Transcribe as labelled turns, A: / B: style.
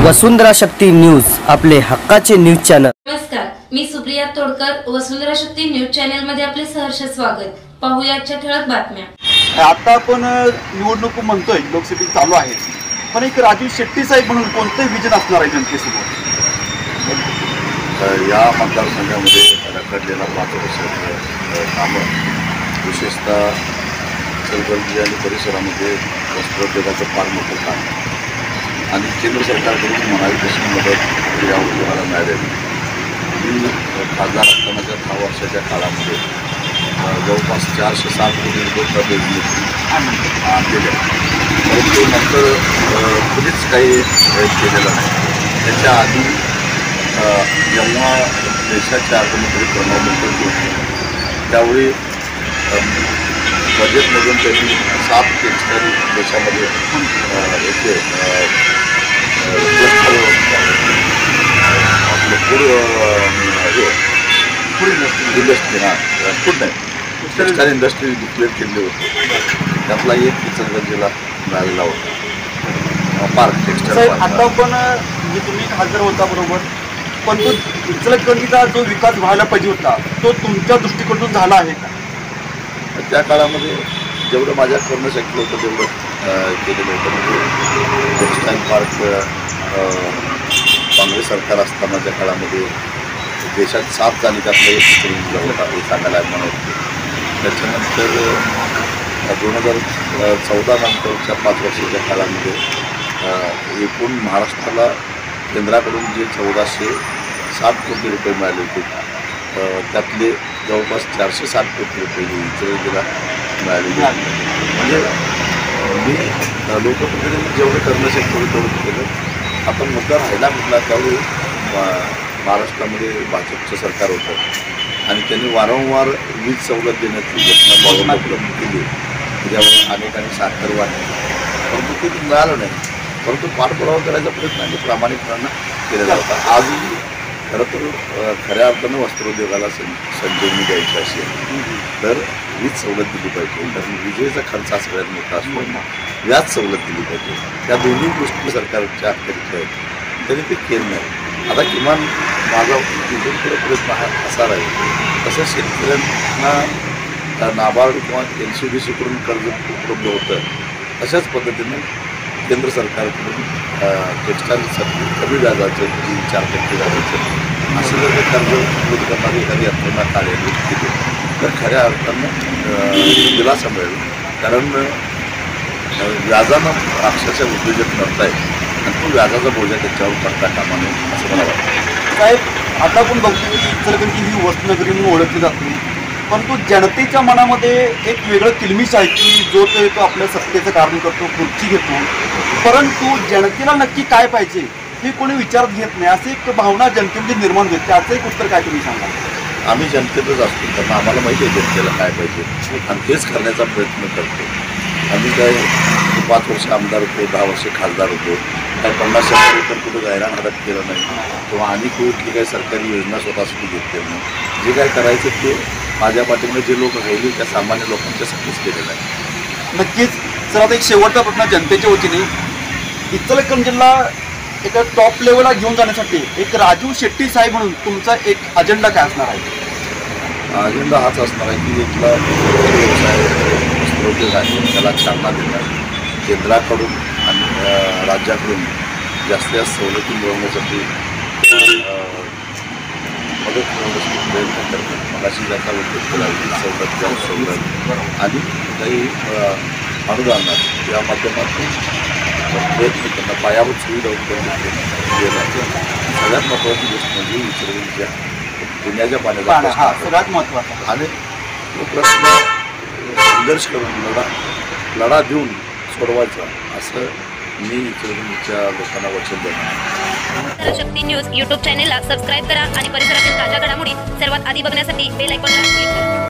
A: वसुंधरा शक्ती news, आपले हक्काचे news channel.
B: नमस्कार, मी सुप्रिया तोडकर, वसुंधरा शक्ती न्यूज चॅनल मध्ये आपले सहर्ष स्वागत। पाहूया आजच्या ठळक बातम्या।
C: आता आपण निवडणूक म्हणतोय, लोकसभेची चालू आहे, पण एक राजू शेट्टी साहेब म्हणून कोणतं विजन असणार आहे जनतेसमोर?
D: या मतदारसंघामध्ये रखडलेला 5 वर्षाचं कामं, विशेषतः चलगर्जी आणि परिसरामध्ये वस्त्रोद्योगाचं फार मोठं काम आणि केंद्र सरकारकडून म्हणावी तशी मदत या उद्योगाला मिळालेली। मी खासदार असतानाच्या 10 वर्षाच्या काळामध्ये जवळपास 460 कोटी रुपये आणलेले, परंतु नंतर कुणीच काही केलेलं नाही। त्याच्या आधी जेव्हा देशाच्या अर्थमंत्री प्रणव मुखर्जी होते त्यावेळी बजेटमधून त्यांनी 7 टेक्स्टाईल देशामध्ये येथे टेक्स्टाईल इंडस्ट्री डिक्लेअर केली होती, त्यातला एक चलगर्जीला मिळालेला होता पार्क टेक्स्टाईल।
C: आता पण म्हणजे तुम्ही खासदार होता बरोबर, पण तो इचलकरंजीचा जो विकास व्हायला पाहिजे होता तो तुमच्या दृष्टिकोनातून झाला आहे का?
D: त्या काळामध्ये जेवढं माझ्या करणं शक्य होतं तेवढं केलेलं होतं। म्हणजे टेक्स्टाईल पार्क काँग्रेस सरकार असतानाच्या काळामध्ये देशात 7 झाली, त्यातला एक इचलकरंजीला होता, हे सांगायला म्हणत। त्याच्यानंतर 2014 नंतरच्या 5 वर्षाच्या काळामध्ये एकूण महाराष्ट्राला केंद्राकडून जे 1460 कोटी रुपये मिळाले होते त्यातले जवळपास 460 कोटी रुपये इचलकरंजीला मिळालेले। म्हणजे मी लोकप्रतिनिधी जेवढं करणं शक्य होतं तेवढं केलं। आपण मुद्दा राहिला म्हटला त्यावेळी महाराष्ट्रामध्ये भाजपचं सरकार होतं आणि त्यांनी वारंवार वीज सवलत देण्याची घोषणा उपलब्ध केली, त्याच्यामुळे अनेकांनी साखर वाटली, परंतु ते मिळालं नाही। परंतु पाठपुरावा करायचा प्रयत्न आणि प्रामाणिकपणानं केलेला होता। आजही खरं तर खऱ्या अर्थानं वस्त्रोद्योगाला संजीवनी द्यायची असेल तर वीज सवलत दिली पाहिजे, कारण विजेचा खर्च हा सगळ्यात मोठा असतो, व्याज सवलत दिली पाहिजे। त्या दोन्ही गोष्टी सरकारच्या अखत्यारीत आहेत, तरी ते केलं नाही। आता किमान माझा तिथून पुढे प्रयत्न हा असा राहील, तसं शेतकऱ्यांना नाबार्ड किंवा NCDC-कडून कर्ज उपलब्ध होतं, तशाच पद्धतीने केंद्र सरकारकडून टेक्स्टाईलसाठी कमी व्याजाचं 3-4% व्याजाचं असं जर कर्ज उपलब्ध करणारी एखादी यंत्रणा कार्यान्वित केली तर खऱ्या अर्थानं दिलासा मिळेल, कारण व्याजानं अक्षरशः उद्योजक करत आहेत आणि तो व्याजाचा बोजा त्याच्यावर पडता कामा नये असं मला वाटतं।
C: साहेब, आता आपण बघतो की इचलकरंजी ही वस्त्रनगरी म्हणून ओळखली जाते, परंतु जनतेच्या मनामध्ये एक वेगळं किलमिश आहे की जो तो येतो आपल्या सत्तेचं कारण करतो, खुर्ची घेतो, परंतु जनतेला नक्की काय पाहिजे हे कोणी विचारात घेत नाही, अशी एक भावना जनतेमध्ये निर्माण होते। त्याचं एक उत्तर काय तुम्ही सांगा?
D: आम्ही जनतेतच असतो, कारण आम्हाला माहिती आहे जनतेला काय पाहिजे आणि तेच करण्याचा प्रयत्न करतो। आम्ही काय 5 वर्ष आमदार होतो, 10 वर्ष खासदार होतो, काय 50,000 रुपये कुठं गायरान हडप केलं नाही किंवा आणि कुठली काही सरकारी योजना स्वतःसाठी घेतलेली नाही। जे काय करायचं ते माझ्या पाठीमध्ये जे लोक राहिले त्या सामान्य लोकांच्यासाठीच केलेलं आहे।
C: नक्कीच सर, आता एक शेवटचा प्रश्न जनतेच्या वतीने, इचलकरंजीला एका टॉप लेवलला घेऊन जाण्यासाठी एक राजू शेट्टी साहेब म्हणून तुमचा एक अजेंडा काय असणार आहे?
D: अजेंडा हाच असणार आहे की इथला व्यवसाय वस्त्रोद्योग आहे त्याला चालना देणं, केंद्राकडून आणि राज्याकडून जास्तीत जास्त सवलती मिळवण्यासाठी मदत मिळवण्यासाठी प्रयत्न करतात। मगाशी ज्याचा उल्लेख केला सवलत आणि काही अनुदानात या माध्यमातून प्रयत्न करणं, पायाभूत सुविधा उपलब्ध देणं। सगळ्यात महत्त्वाची गोष्ट म्हणजे इचलकरंजीच्या पुण्याच्या पाण्याचा
C: सगळ्यात महत्त्वाचा
D: आणि तो प्रश्न संघर्ष करून लढा देऊन सोडवायचा असं मी इचलकरंजीच्या लोकांना वचन देणार।
E: शक्ती न्यूज यूट्यूब चॅनेलला सबस्क्राईब करा आणि परिसरातील ताज्या घडामोडी सर्वात आधी बघण्यासाठी बेल आयकॉनला क्लिक करा।